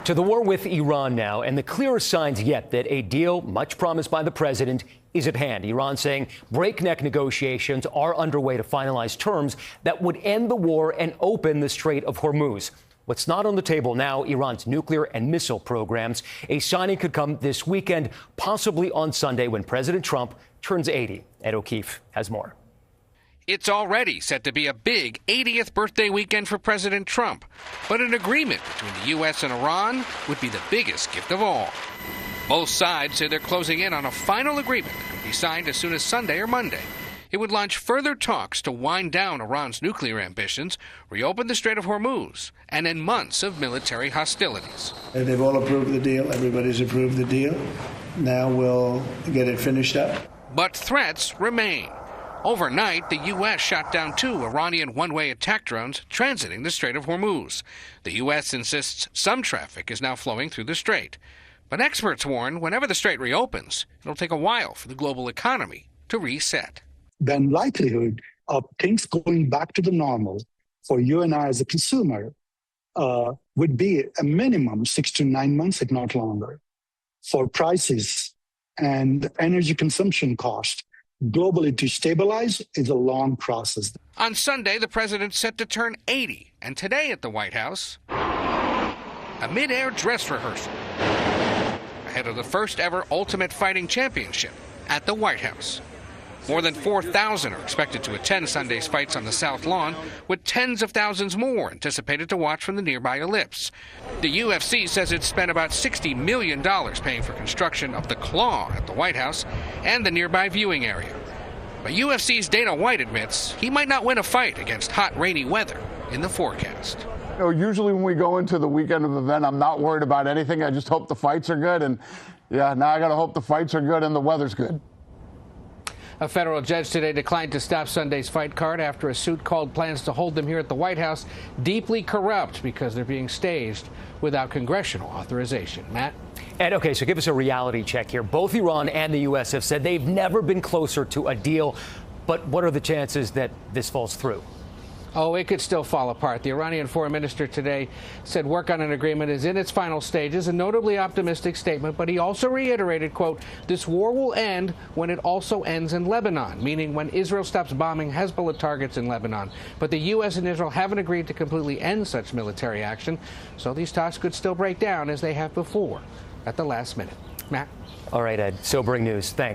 To the war with Iran now, and the clearest signs yet that a deal, much promised by the president, is at hand. Iran saying breakneck negotiations are underway to finalize terms that would end the war and open the Strait of Hormuz. What's not on the table now, Iran's nuclear and missile programs. A signing could come this weekend, possibly on Sunday when President Trump turns 80. Ed O'Keefe has more. It's already set to be a big 80th birthday weekend for President Trump. But an agreement between the U.S. and Iran would be the biggest gift of all. Both sides say they're closing in on a final agreement that could be signed as soon as Sunday or Monday. It would launch further talks to wind down Iran's nuclear ambitions, reopen the Strait of Hormuz, and end months of military hostilities. They've all approved the deal. Everybody's approved the deal. Now we'll get it finished up. But threats remain. Overnight, the U.S. shot down 2 Iranian one-way attack drones transiting the Strait of Hormuz. The U.S. insists some traffic is now flowing through the strait. But experts warn whenever the strait reopens, it'll take a while for the global economy to reset. The likelihood of things going back to the normal for you and I as a consumer would be a minimum 6 to 9 months, if not longer. For prices and energy consumption cost, globally to stabilize is a long process. On Sunday, the president's set to turn 80, and today at the White House, a mid-air dress rehearsal ahead of the first ever Ultimate Fighting Championship at the White House. More than 4,000 are expected to attend Sunday's fights on the South Lawn, with tens of thousands more anticipated to watch from the nearby ellipse. The UFC says it spent about $60 million paying for construction of the Claw at the White House and the nearby viewing area. But UFC's Dana White admits he might not win a fight against hot, rainy weather in the forecast. You know, usually when we go into the weekend of the event, I'm not worried about anything. I just hope the fights are good. And yeah, now I got to hope the fights are good and the weather's good. A federal judge today declined to stop Sunday's fight card after a suit called plans to hold them here at the White House deeply corrupt because they're being staged without congressional authorization. Matt? Ed, okay, so give us a reality check here. Both Iran and the U.S. have said they've never been closer to a deal. But what are the chances that this falls through? Oh, it could still fall apart. The Iranian foreign minister today said work on an agreement is in its final stages, a notably optimistic statement, but he also reiterated, quote, this war will end when it also ends in Lebanon, meaning when Israel stops bombing Hezbollah targets in Lebanon. But the U.S. and Israel haven't agreed to completely end such military action, so these talks could still break down as they have before at the last minute. Matt? All right, Ed. Sobering news. Thanks.